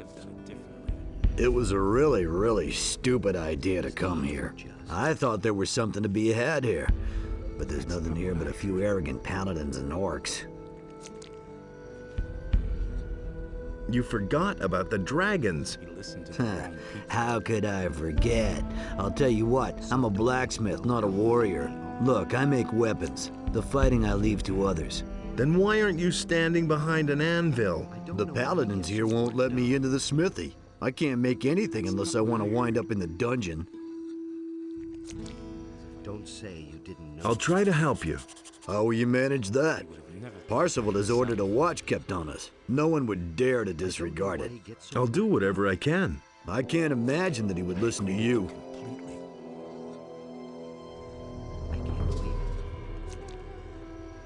have done it differently. It was a really stupid idea to come here. I thought there was something to be had here. But there's nothing here but a few arrogant paladins and orcs. You forgot about the dragons. He listened to the wrong people. How could I forget? I'll tell you what, I'm a blacksmith, not a warrior. Look, I make weapons. The fighting I leave to others. Then why aren't you standing behind an anvil? The paladins here won't let me into the smithy. I can't make anything unless I want to wind up in the dungeon. Don't say you didn't know. I'll try to help you. How will you manage that? Parsifal has ordered a watch kept on us. No one would dare to disregard it. I'll do whatever I can. I can't imagine that he would listen to you. I can't believe it.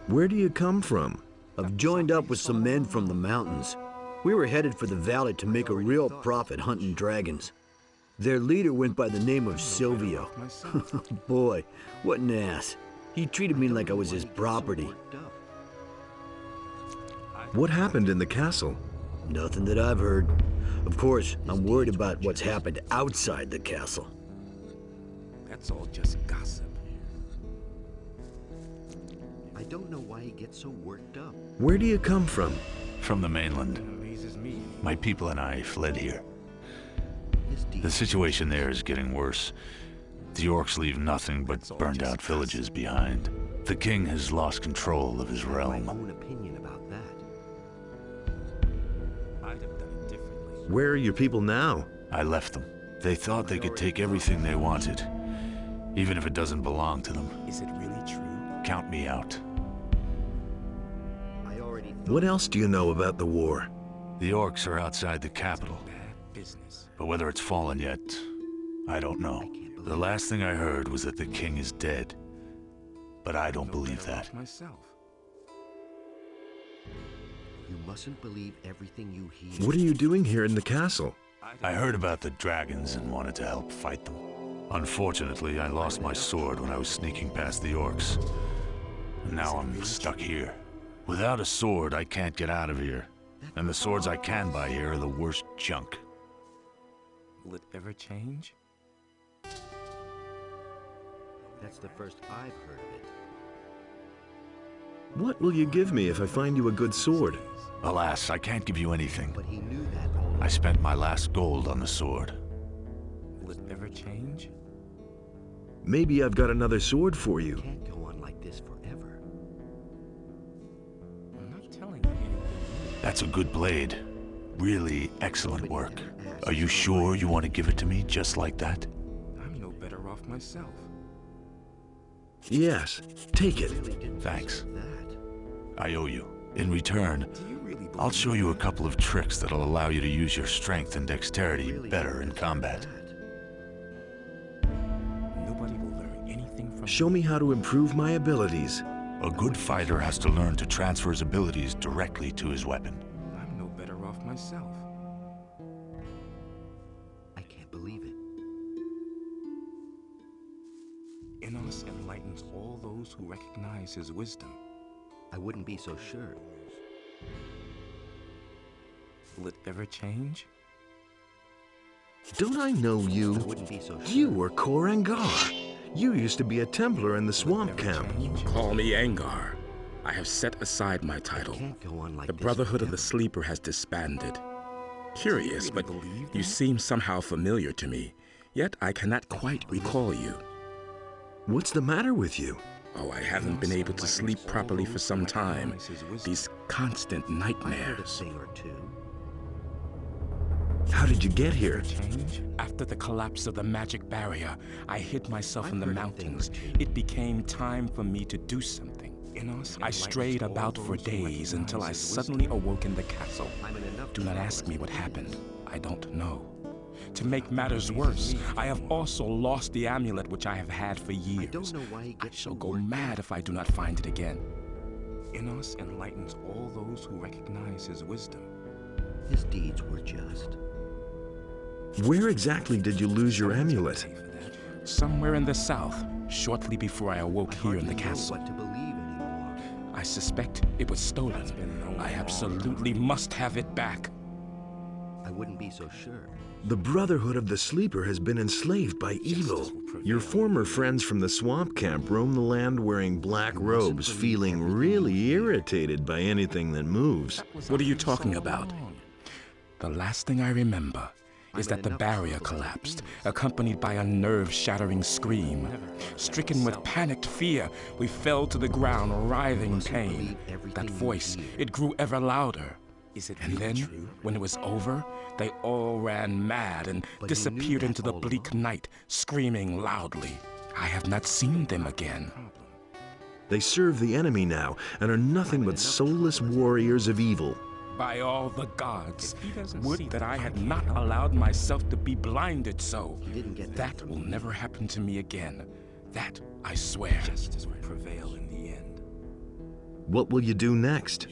Where do you come from? I've joined up with some men from the mountains. We were headed for the valley to make a real profit hunting dragons. Their leader went by the name of Silvio. Boy, what an ass. He treated me like I was his property. What happened in the castle? Nothing that I've heard. Of course, I'm worried about what's happened outside the castle. That's all just gossip. I don't know why he gets so worked up. Where do you come from? From the mainland. Amazes me. My people and I fled here. His The deeds. situation there is getting worse. The orcs leave nothing but burned out villages behind. The king has lost control of his My realm. own opinion about that. I'd have done it differently. Where are your people now? I left them. They thought they could take everything they wanted, even if it doesn't belong to them. Is it really true? Count me out. I already thought. What else do you know about the war? The orcs are outside the capital, Bad business. but whether it's fallen yet, I don't know. The last thing I heard was that the king is dead, but I don't believe Better that. off myself. You mustn't believe everything you hear. What are you doing here in the castle? I heard about the dragons and wanted to help fight them. Unfortunately, I lost my sword when I was sneaking past the orcs. And now I'm stuck here. Without a sword, I can't get out of here. And the swords I can buy here are the worst junk. Will it ever change? That's the first I've heard of it. What will you give me if I find you a good sword? Alas, I can't give you anything. But he knew that all I spent my last gold on the sword. Will it ever change? Maybe I've got another sword for you. can't go on like this forever. I'm not telling you anything. That's a good blade. Really excellent work. Are you sure you want to give it to me just like that? I'm no better off myself. Yes, take it. Really didn't Thanks. deserve that. I owe you. In return, Do you really believe I'll show you a that? couple of tricks that'll allow you to use your strength and dexterity Really better in didn't combat. deserve Nobody will learn anything from Show me how to improve my abilities. A good fighter has to learn to transfer his abilities directly to his weapon. I'm no better off myself. I can't believe it. Enos enlightens all those who recognize his wisdom. I wouldn't be so sure. Will it ever change? Don't I know I you? wouldn't be so sure. You were Korangar. You used to be a Templar in the swamp Ever camp. change? Call me Angar. I have set aside my I title. can't go on like The this Brotherhood of the forever. Sleeper has disbanded. Curious, but believe you that? seem somehow familiar to me, yet I cannot quite recall you. What's the matter with you? Oh, I haven't been able to sleep properly for some time. These constant I heard a nightmares. thing or two. How did you get here? Change? After the collapse of the magic barrier, I hid myself in the I've heard a thing or mountains. two. It became time for me to do something. Enos I strayed enlightens all about for those who days until I recognize his suddenly awoke in the castle. I'm in enough Do not trouble ask as me it what is. happened. I don't know. To make matters worse, I have also lost the amulet which I have had for years. I don't know why he I gets shall so go worked mad if I do not find it again. Enos enlightens all those who recognize his wisdom. His deeds were just. Where exactly did you lose your amulet? Pay for that. Somewhere in the south, shortly before I awoke I here in hardly the know castle. what to believe anymore. I suspect it was stolen. That's been known I for a long absolutely must have it back. I wouldn't be so sure. The Brotherhood of the Sleeper has been enslaved by evil. Your former friends from the swamp camp roam the land wearing black robes, feeling really irritated by anything that moves. What are you talking about? The last thing I remember is that the barrier collapsed, accompanied by a nerve-shattering scream. Stricken with panicked fear, we fell to the ground, writhing pain. That voice, it grew ever louder. And then, when it was over, they all ran mad and disappeared into the bleak night, screaming loudly. I have not seen them again. They serve the enemy now and are nothing but soulless warriors of evil. By all the gods, would that I had not allowed myself to be blinded so. That will never happen to me again. That I swear. Justice will prevail in the end. What will you do next?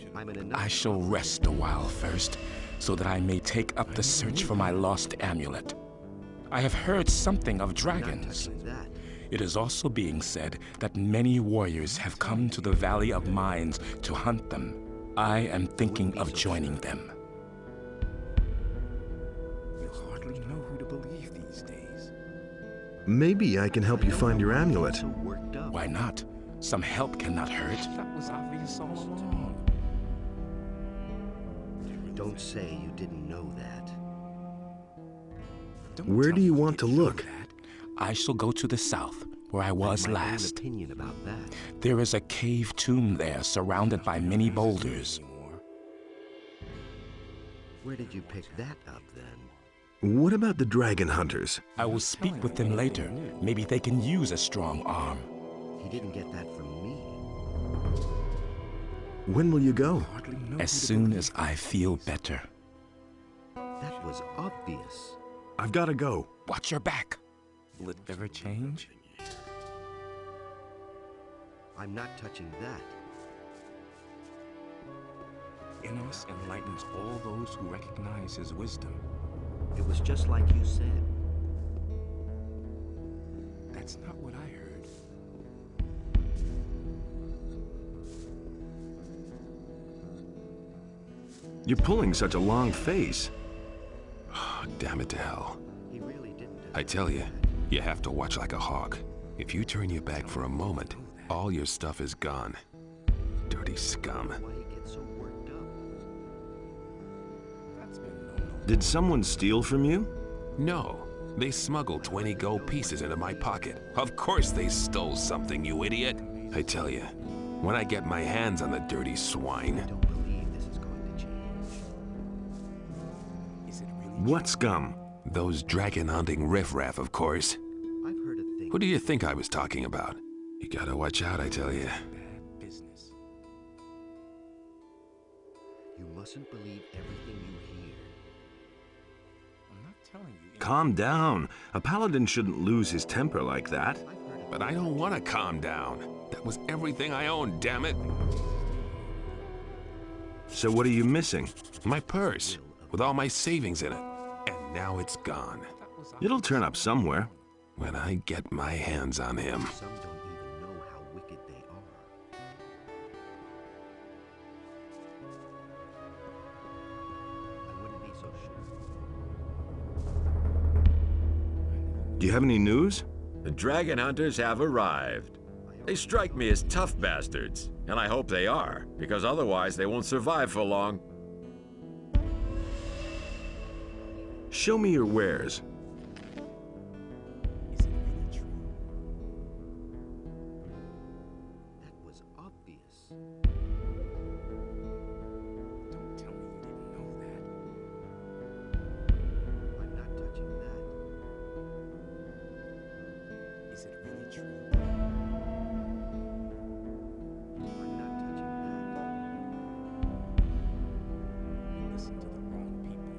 I shall rest a while first, so that I may take up the search for my lost amulet. I have heard something of dragons. It is also being said that many warriors have come to the Valley of Mines to hunt them. I am thinking of joining them. You hardly know who to believe these days. Maybe I can help you find your amulet. Why not? Some help cannot hurt. That was obvious all along. Don't say you didn't know that. Where do you want to look? I shall go to the south, where I was last. Opinion about that. There is a cave tomb there, surrounded by many boulders. Where did you pick that up then? What about the dragon hunters? I will speak with them later. Maybe they can use a strong arm. He didn't get that from me. When will you go? As soon as I feel better. That was obvious. I've got to go. Watch your back. Will it ever change? I'm not touching that. In us enlightens all those who recognize his wisdom. It was just like you said. That's not what I heard. You're pulling such a long face. Oh, damn it to hell. He really didn't. I tell you, you have to watch like a hawk. If you turn your back for a moment, all your stuff is gone. Dirty scum. Why you get so worked up? Did someone steal from you? No, they smuggled 20 gold pieces into my pocket. Of course they stole something, you idiot. I tell you, when I get my hands on the dirty swine. I don't believe this is going to change. Is it really What scum? Those dragon-hunting riffraff, of course. I've heard a thing. Who do you think I was talking about? You gotta watch out, I tell you. bad business? You mustn't believe everything you hear. I'm not telling you. Calm down. A paladin shouldn't lose his temper like that. I've heard of But I don't want to calm down. That was everything I owned, damn it. So what are you missing? My purse, with all my savings in it. And now it's gone. It'll turn up somewhere. When I get my hands on him. some don't even know how wicked they are. I wouldn't be so sure. Do you have any news? The dragon hunters have arrived. They strike me as tough bastards, and I hope they are, because otherwise they won't survive for long. Show me your wares. Is it really true? That was obvious. Don't tell me you didn't know that. I'm not touching that. Is it really true? I'm not touching You listen to the wrong people.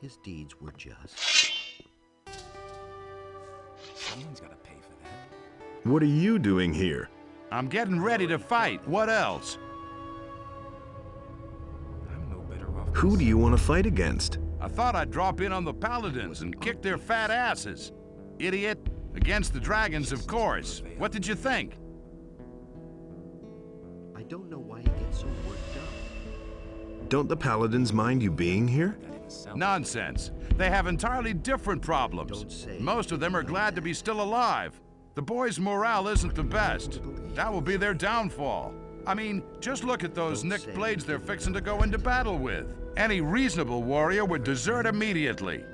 His deeds were just. Someone's gotta pay for that. What are you doing here? I'm getting ready to fight. What else? I'm no better off. Who do you want to fight against? I thought I'd drop in on the paladins and kick their fat asses. Idiot. Against the dragons, of course. What did you think? I don't know why he gets so worked up. Don't the paladins mind you being here? Nonsense. They have entirely different problems. Most of them are glad to be still alive. The boys' morale isn't the best. That will be their downfall. I mean, just look at those nicked blades they're fixing to go into battle with. Any reasonable warrior would desert immediately.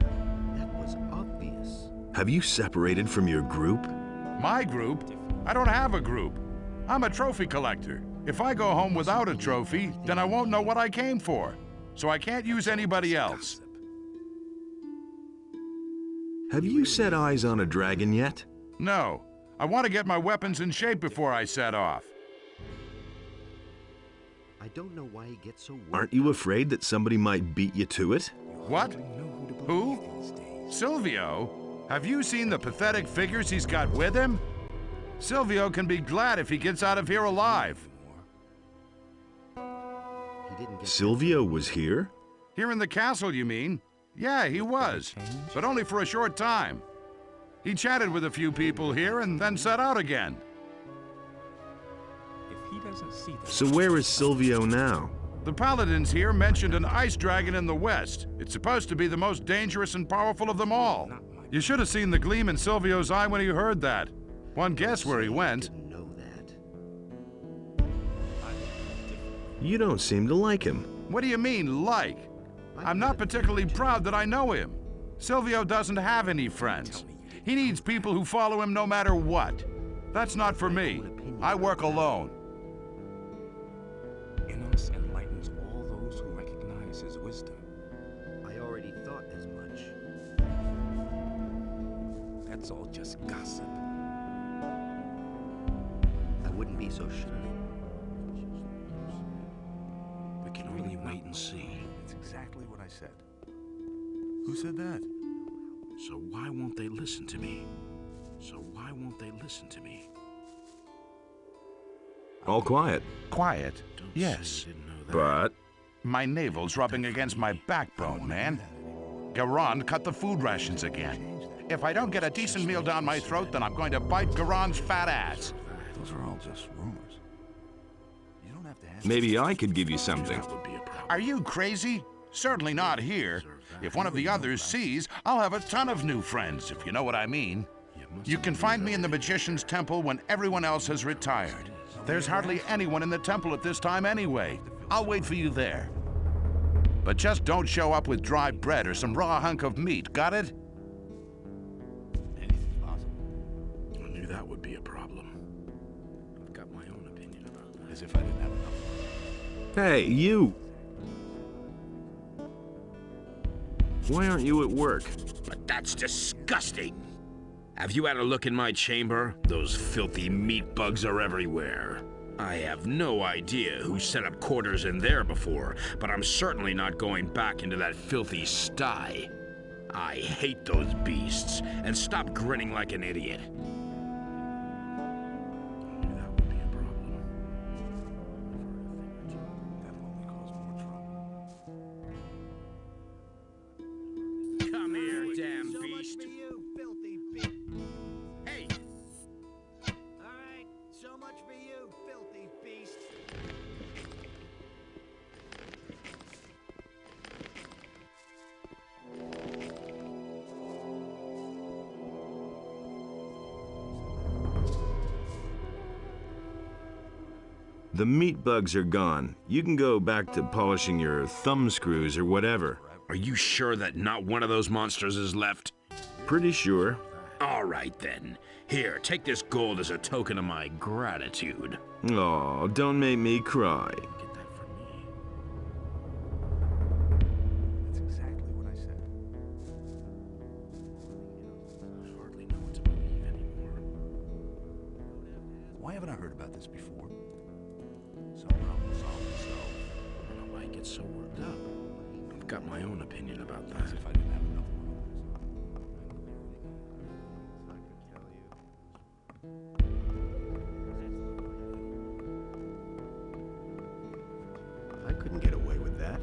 That was obvious. Have you separated from your group? My group? I don't have a group. I'm a trophy collector. If I go home without a trophy, then I won't know what I came for. So I can't use anybody else. Have you set eyes on a dragon yet? No. I want to get my weapons in shape before I set off. I don't know why he gets so worked Aren't you afraid that somebody might beat you to it? What? Who? Silvio? Have you seen the pathetic figures he's got with him? Silvio can be glad if he gets out of here alive. He didn't get Silvio was here? Here in the castle, you mean? Yeah, he was, but only for a short time. He chatted with a few people here and then set out again. If he doesn't see that. So where is Silvio now? The paladins here mentioned an ice dragon in the west. It's supposed to be the most dangerous and powerful of them all. You should have seen the gleam in Silvio's eye when he heard that. One guess where he went. Didn't know that. You don't seem to like him. What do you mean, like? I'm not particularly proud that I know him. Silvio doesn't have any friends. He needs people who follow him no matter what. That's not for me. I work alone. In us enlightens all those who recognize his wisdom. I already thought as much. That's all just gossip. I wouldn't be so sure. We can only wait and see. It's exactly what I said. Who said that? So why won't they listen to me? So why won't they listen to me? All quiet. Quiet? Don't Yes. say you didn't know that. But My navel's rubbing against my backbone, man. Garand cut the food rations again. If I don't get a decent meal down my throat, then I'm going to bite Garand's fat ass. Those are all just rumors. You don't have to have... maybe I could give you something. That would be a problem. Are you crazy? Certainly not here. If one of the others sees, I'll have a ton of new friends, if you know what I mean. You can find me in the Magician's Temple when everyone else has retired. There's hardly anyone in the temple at this time anyway. I'll wait for you there. But just don't show up with dry bread or some raw hunk of meat, got it? Anything's possible. I knew that would be a problem. I've got my own opinion about that. As if I didn't have enough. Hey, you! Why aren't you at work? But that's disgusting! Have you had a look in my chamber? Those filthy meat bugs are everywhere. I have no idea who set up quarters in there before, but I'm certainly not going back into that filthy sty. I hate those beasts, and stop grinning like an idiot. I knew that would be a problem. That'll only cause more trouble. Come here, damn beast. you, filthy beast. Hey! All right, so much for you, filthy beast. The meat bugs are gone. You can go back to polishing your thumb screws or whatever. Are you sure that not one of those monsters is left? Pretty sure. All right, then. Here, take this gold as a token of my gratitude. Oh, don't make me cry. Get that for me. That's exactly what I said. I hardly know what to believe anymore. Why haven't I heard about this before? Some problem solved itself. I don't know why he gets so worked up. I've got my own opinion about that. I couldn't get away with that.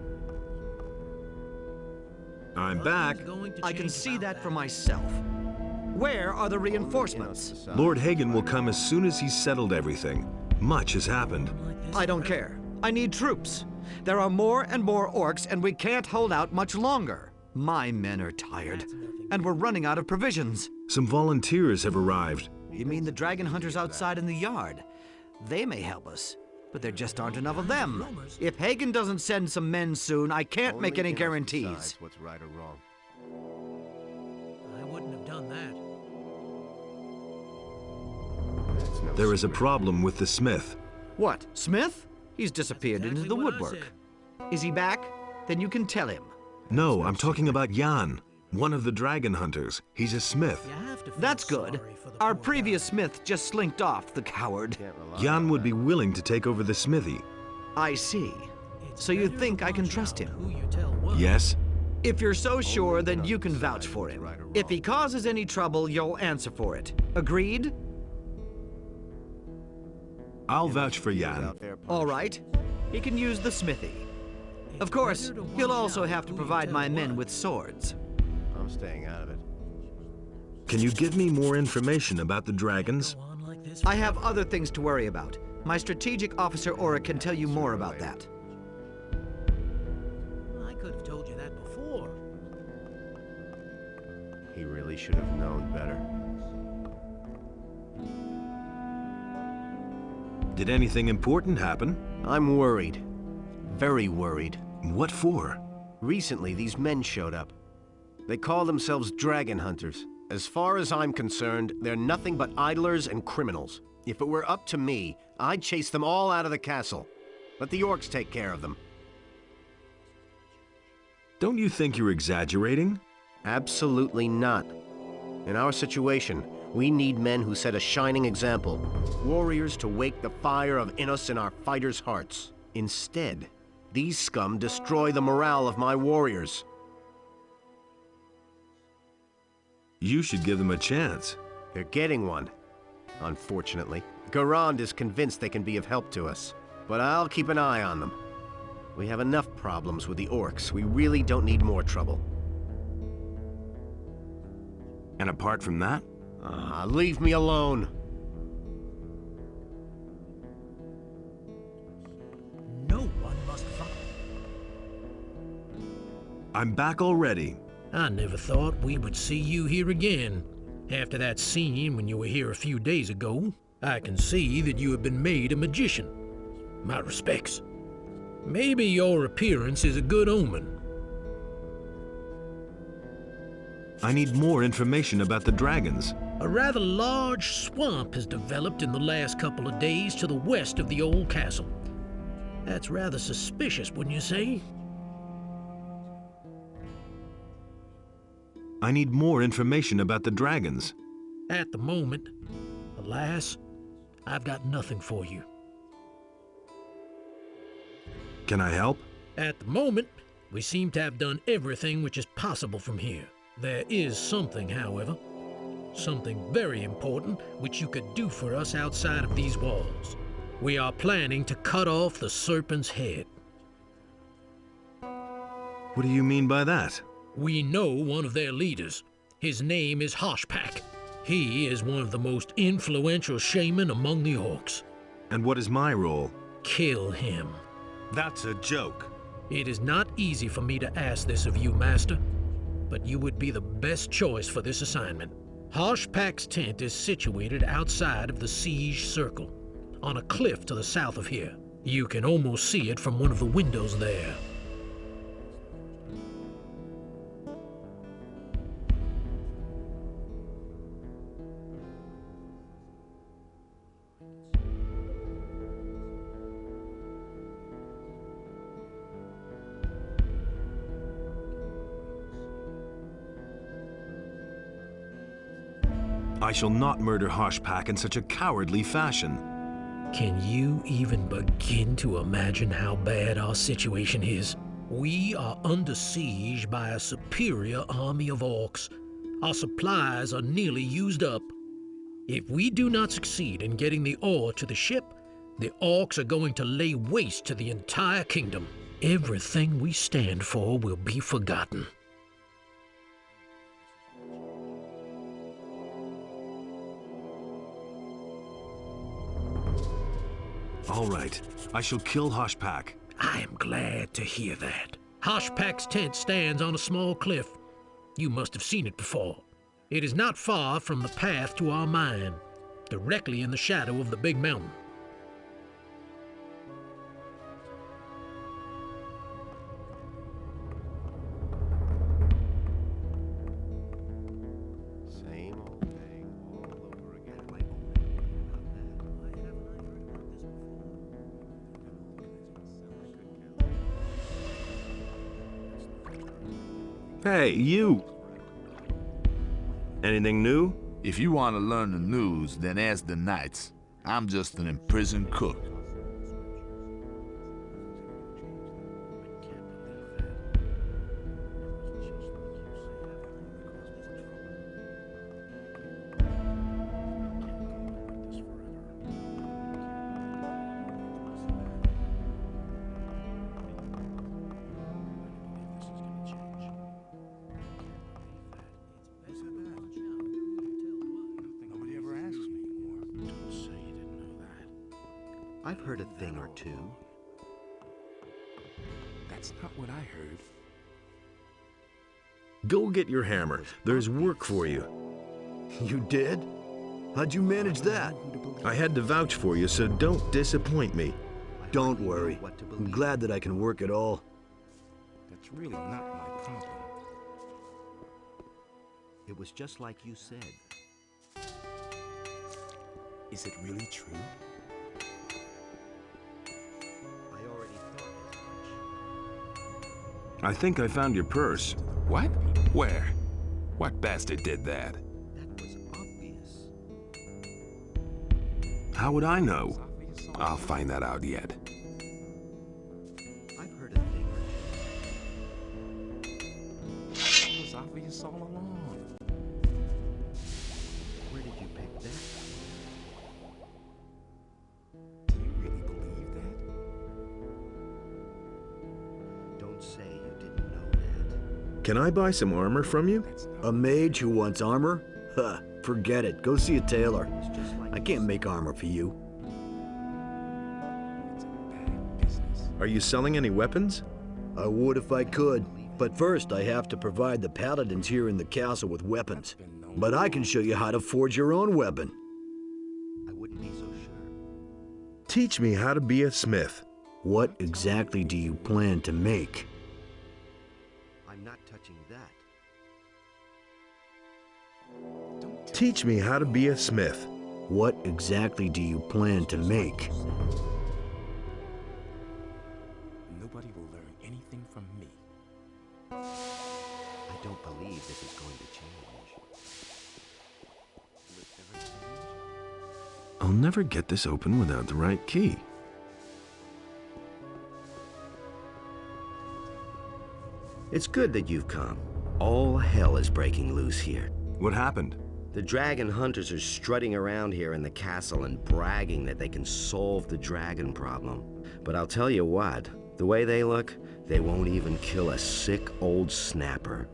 I'm back. I can see that for myself. Where are the reinforcements? Lord Hagen will come as soon as he's settled everything. Much has happened. I don't care. I need troops. There are more and more orcs, and we can't hold out much longer. My men are tired, and we're running out of provisions. Some volunteers have arrived. You mean the dragon hunters outside in the yard? They may help us, but there just aren't enough of them. If Hagen doesn't send some men soon, I can't make any guarantees. What's right or wrong. I wouldn't have done that. There is a problem with the smith. What, Smith? He's disappeared into the woodwork. Is he back? Then you can tell him. No, I'm talking about Jan, one of the dragon hunters. He's a smith. That's good. Our previous smith just slinked off, the coward. Jan would be willing to take over the smithy. I see. So you think I can trust him? Yes? If you're so sure, then you can vouch for him. If he causes any trouble, you'll answer for it. Agreed? I'll vouch for Jan. All right. He can use the smithy. Of course, he'll also have to provide my men with swords. I'm staying out of it. Can you give me more information about the dragons? I have other things to worry about. My strategic officer Aura can tell you more about that. I could have told you that before. He really should have known better. Did anything important happen? I'm worried. Very worried. What for? Recently, these men showed up. They call themselves dragon hunters. As far as I'm concerned, they're nothing but idlers and criminals. If it were up to me, I'd chase them all out of the castle. Let the orcs take care of them. Don't you think you're exaggerating? Absolutely not. In our situation, we need men who set a shining example. Warriors to wake the fire of Innos in our fighters' hearts. Instead, these scum destroy the morale of my warriors. You should give them a chance. They're getting one, unfortunately. Garand is convinced they can be of help to us, but I'll keep an eye on them. We have enough problems with the orcs. We really don't need more trouble. And apart from that? Leave me alone. No one must fight. I'm back already. I never thought we would see you here again. After that scene when you were here a few days ago, I can see that you have been made a magician. My respects. Maybe your appearance is a good omen. I need more information about the dragons. A rather large swamp has developed in the last couple of days to the west of the old castle. That's rather suspicious, wouldn't you say? I need more information about the dragons. At the moment, alas, I've got nothing for you. Can I help? At the moment, we seem to have done everything which is possible from here. There is something, however, something very important which you could do for us outside of these walls. We are planning to cut off the serpent's head. What do you mean by that? We know one of their leaders. His name is Hoshpak. He is one of the most influential shaman among the orcs. And what is my role? Kill him. That's a joke. It is not easy for me to ask this of you, Master, but you would be the best choice for this assignment. Hoshpak's tent is situated outside of the siege circle, on a cliff to the south of here. You can almost see it from one of the windows there. I shall not murder Hoshpak in such a cowardly fashion. Can you even begin to imagine how bad our situation is? We are under siege by a superior army of orcs. Our supplies are nearly used up. If we do not succeed in getting the ore to the ship, the orcs are going to lay waste to the entire kingdom. Everything we stand for will be forgotten. All right, I shall kill Hoshpak. I am glad to hear that. Hoshpak's tent stands on a small cliff. You must have seen it before. It is not far from the path to our mine, directly in the shadow of the big mountain. Same old thing all over again. Hey, you! Anything new? If you want to learn the news, then ask the knights. I'm just an imprisoned cook. I've heard a thing or two. That's not what I heard. Go get your hammer. There's work for you. You did? How'd you manage that? I had to vouch for you, so don't disappoint me. Don't worry. I'm glad that I can work it all. That's really not my problem. It was just like you said. Is it really true? I think I found your purse. What? Where? What bastard did that? That was obvious. How would I know? I'll find that out yet. I've heard a thing or two. It was obvious all along. Where did you pick that? Do you really believe that? Don't say you didn't know that. Can I buy some armor from you? A mage who wants armor? Huh, forget it. Go see a tailor. I can't make armor for you. It's bad business. Are you selling any weapons? I would if I could, but first I have to provide the paladins here in the castle with weapons. But I can show you how to forge your own weapon. I wouldn't be so sure. Teach me how to be a smith. What exactly do you plan to make? I'm not touching that. Teach me how to be a smith. What exactly do you plan to make? Nobody will learn anything from me. I don't believe this is going to change. I'll never get this open without the right key. It's good that you've come. All hell is breaking loose here. What happened? The dragon hunters are strutting around here in the castle and bragging that they can solve the dragon problem. But I'll tell you what, the way they look, they won't even kill a sick old snapper.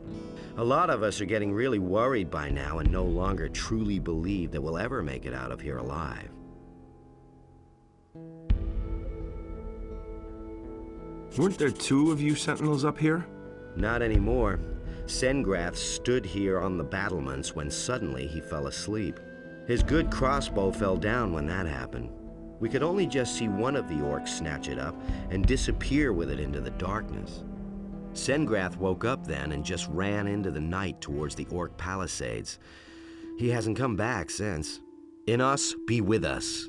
A lot of us are getting really worried by now and no longer truly believe that we'll ever make it out of here alive. Weren't there two of you sentinels up here? Not anymore. Sengrath stood here on the battlements when suddenly he fell asleep. His good crossbow fell down when that happened. We could only just see one of the orcs snatch it up and disappear with it into the darkness. Sengrath woke up then and just ran into the night towards the orc palisades. He hasn't come back since. In us, be with us.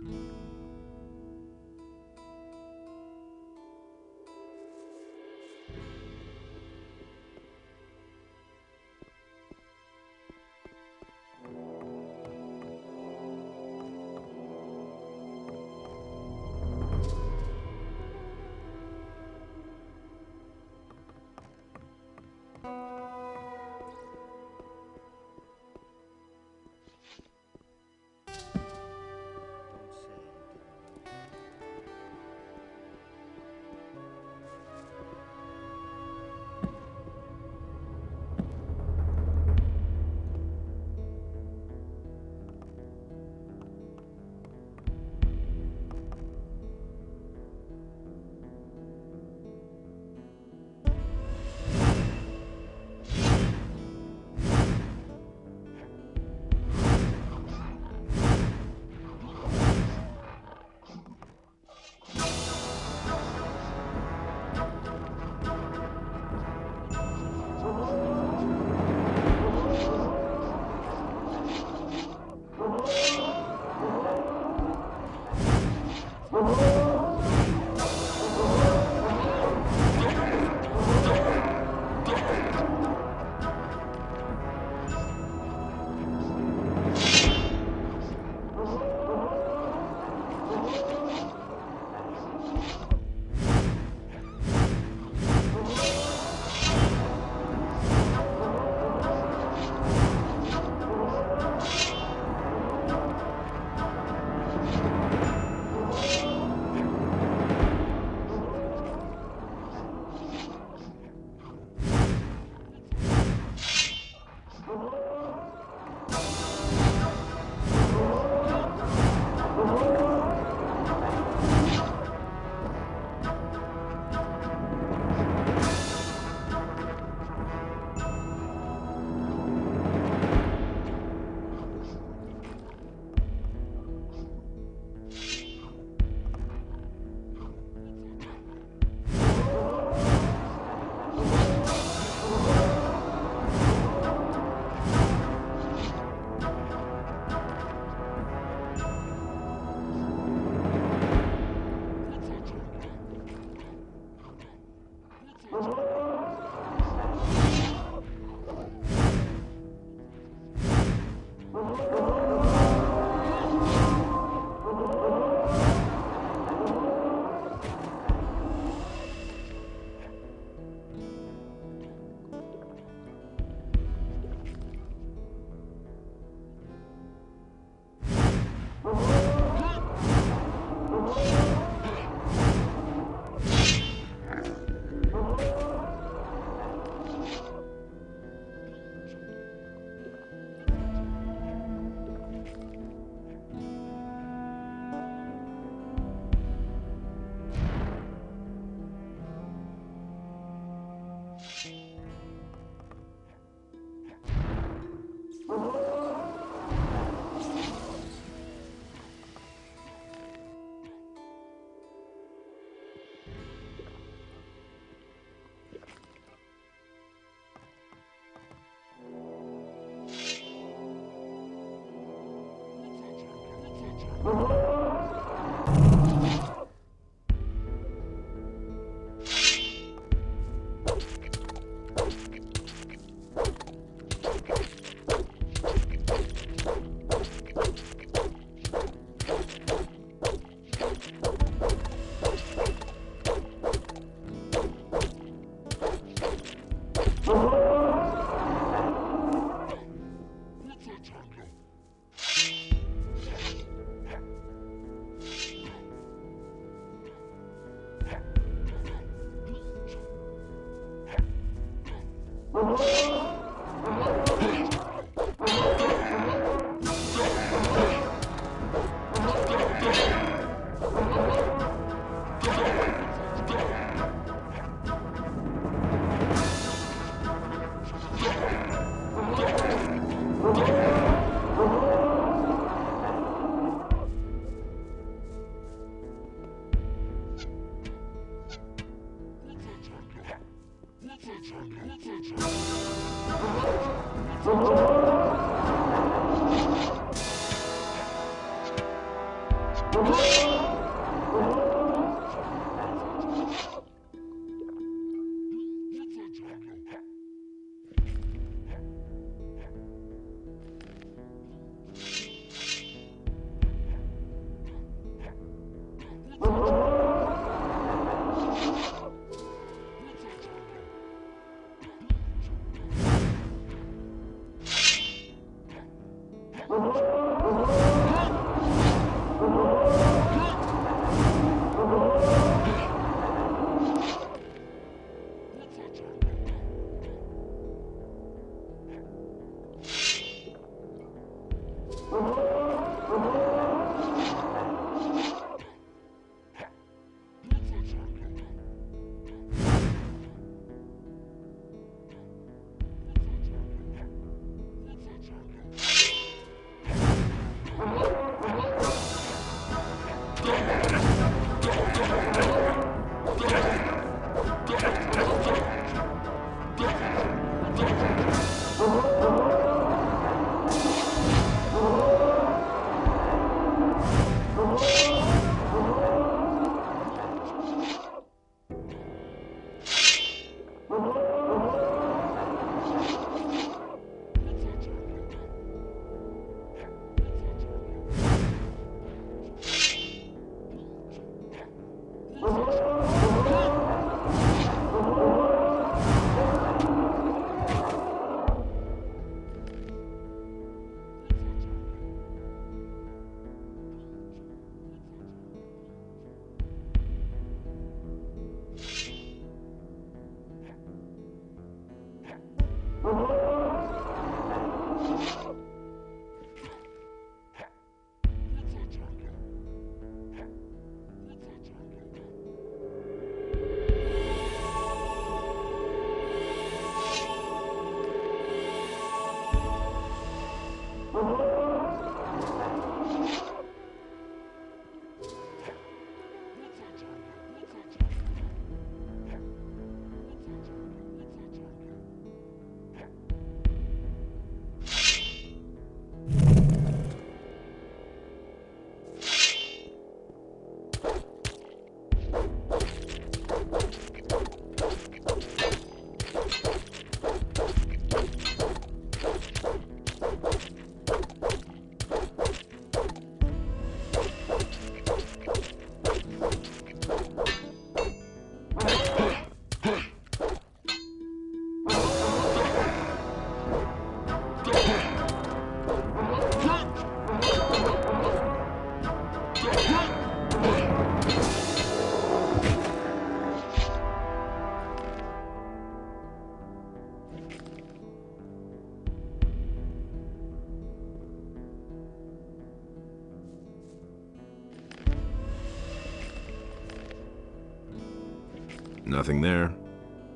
Nothing there.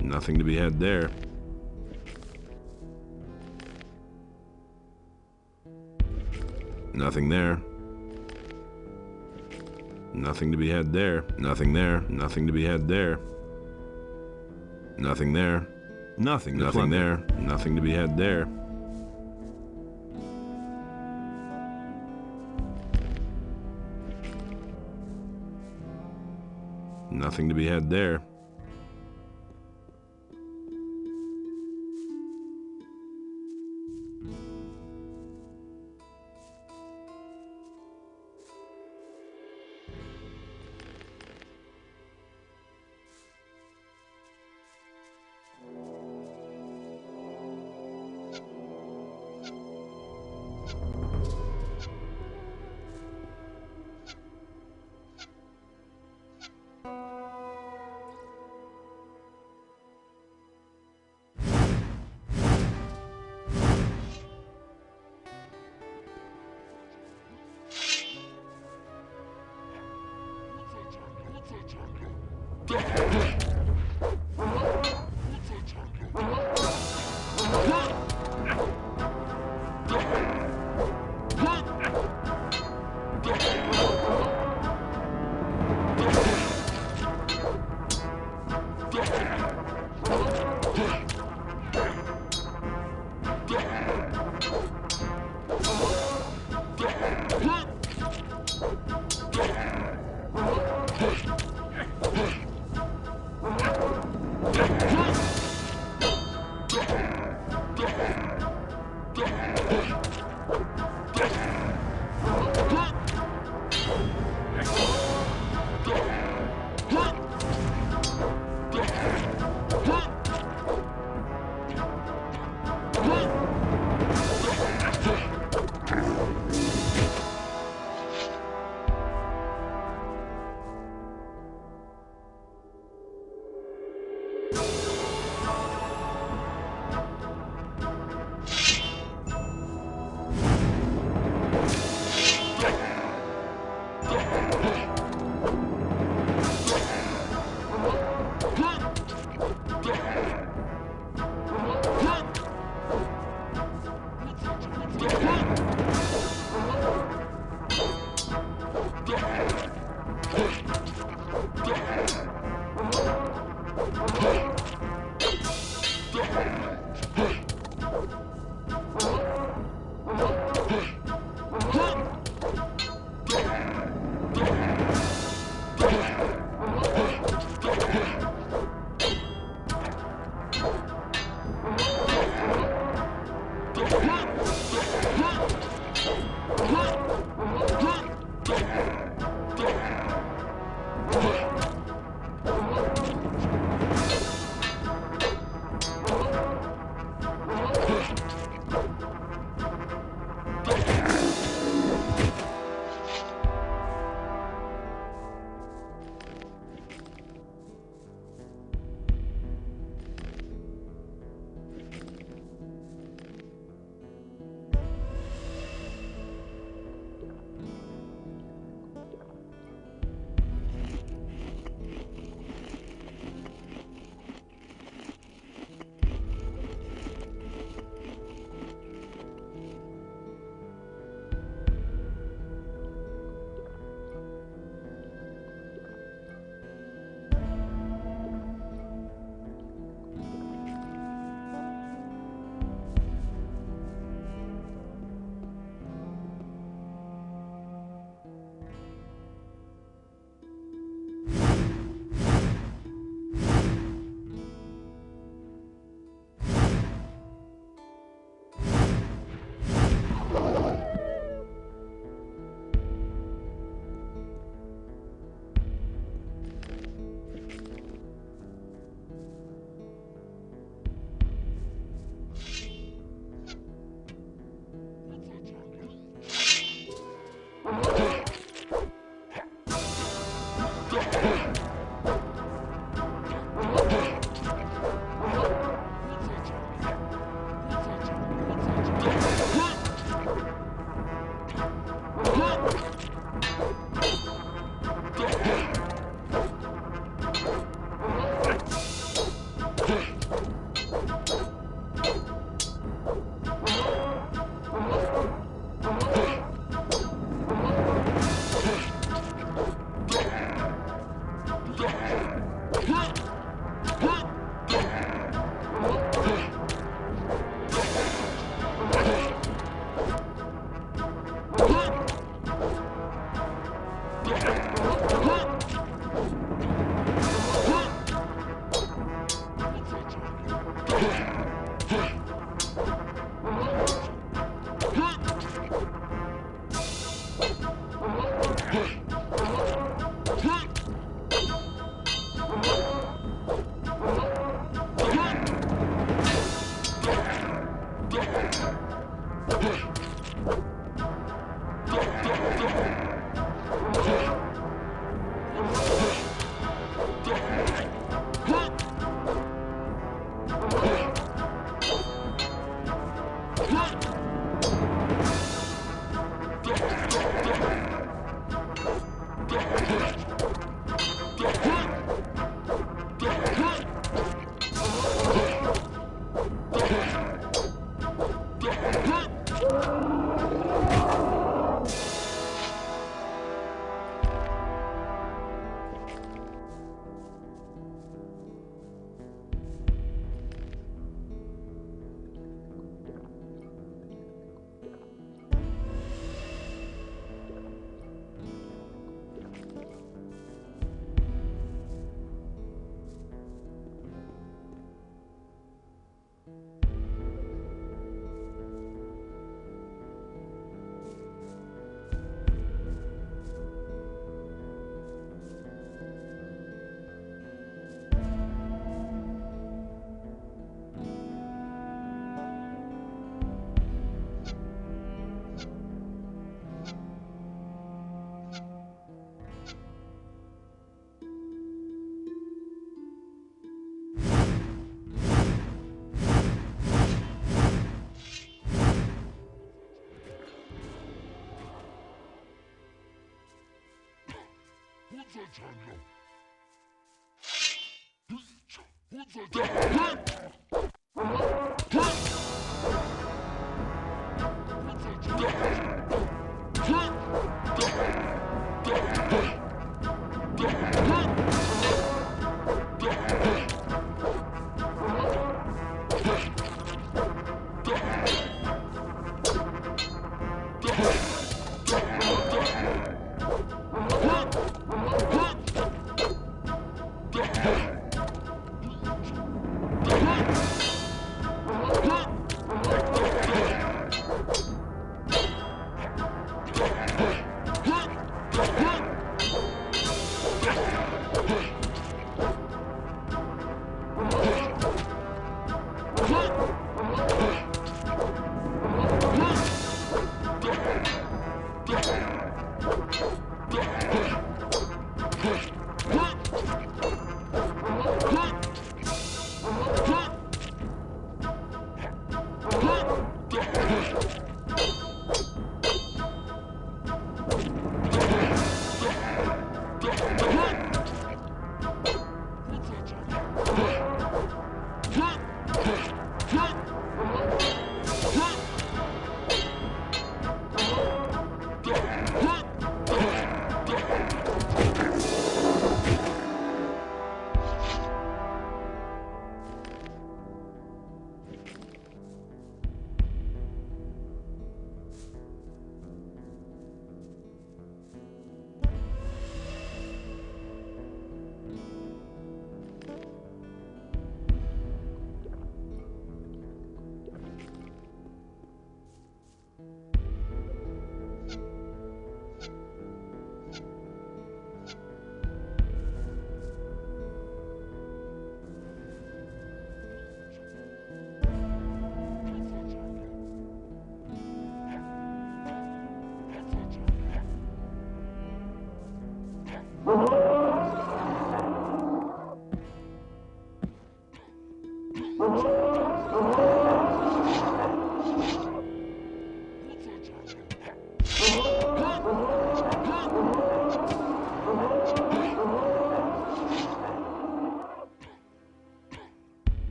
Nothing to be had there. Nothing there. Nothing to be had there. Nothing there. Nothing to be had there. Nothing there. Nothing there. Nothing to be had there. Nothing to be had there.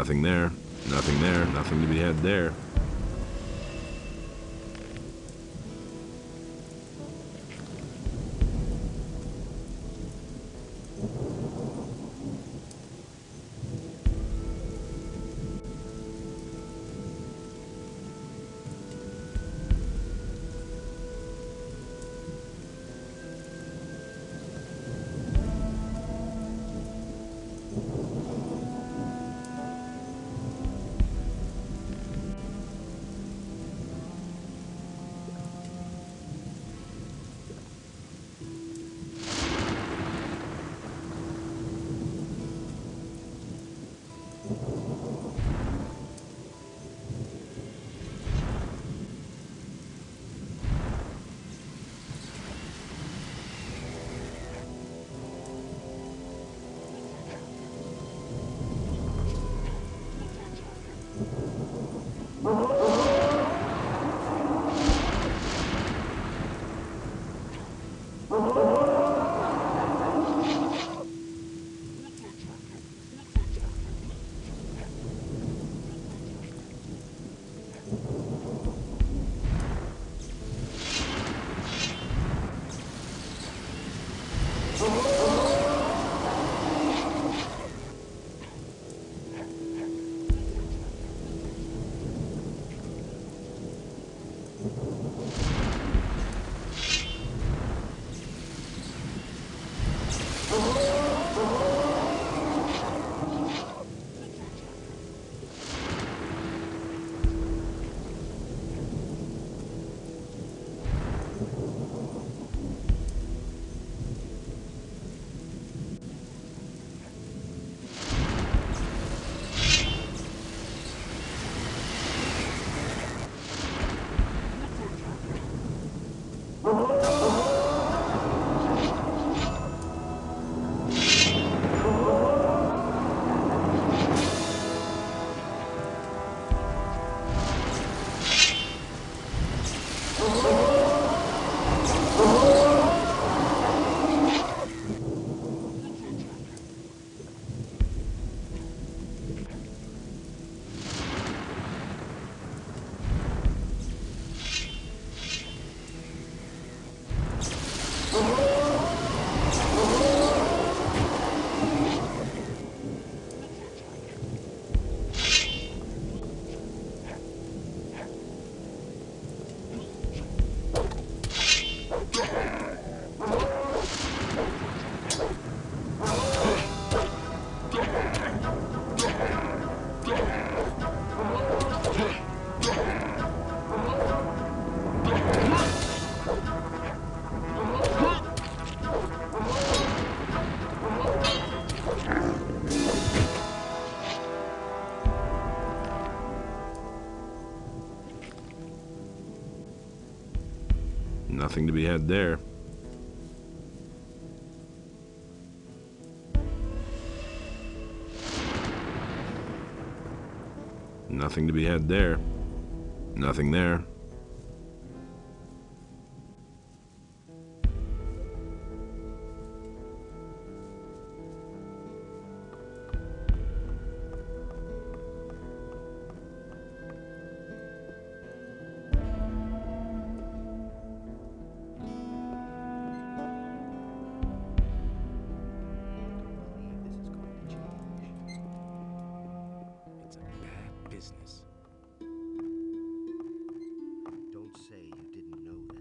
Nothing there, nothing there, nothing to be had there. Nothing to be had there. Nothing to be had there. Nothing there. Business. Don't say you didn't know that.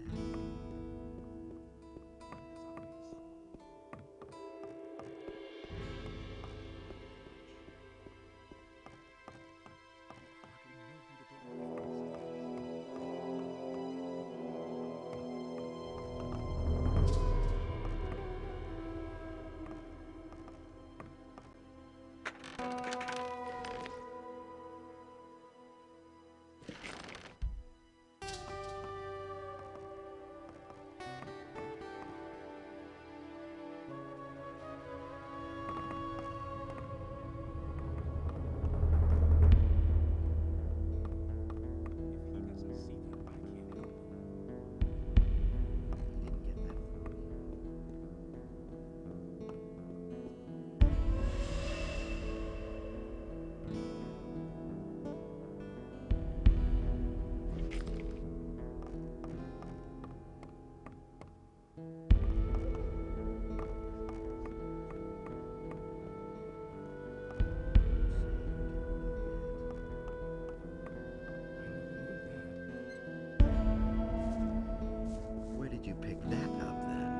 You pick that up then?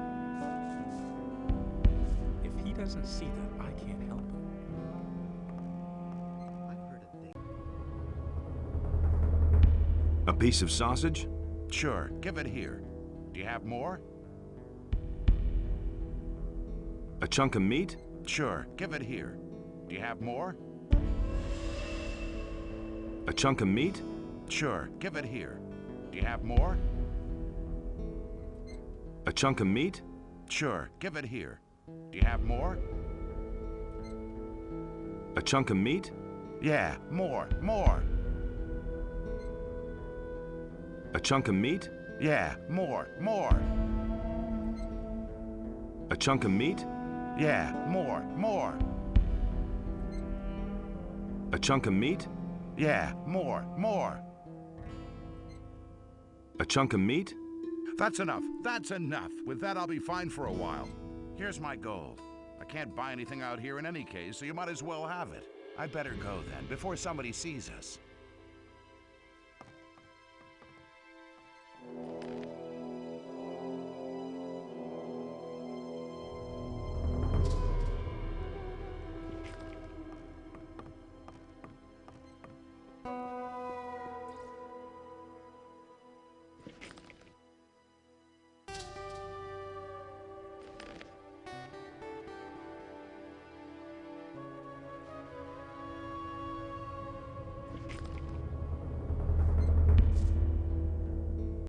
If he doesn't see that, I can't help him. I've heard a thing. A piece of sausage? Sure, give it here. Do you have more? A chunk of meat? Sure, give it here. Do you have more? A chunk of meat? Sure, give it here. Do you have more? A chunk of meat? Sure, give it here. Do you have more? A chunk of meat? Yeah, more. A chunk of meat? Yeah, more. A chunk of meat? Yeah, more. A chunk of meat? Yeah, more. A chunk of meat? That's enough. With that, I'll be fine for a while. Here's my gold. I can't buy anything out here in any case, so you might as well have it. I'd better go then, before somebody sees us.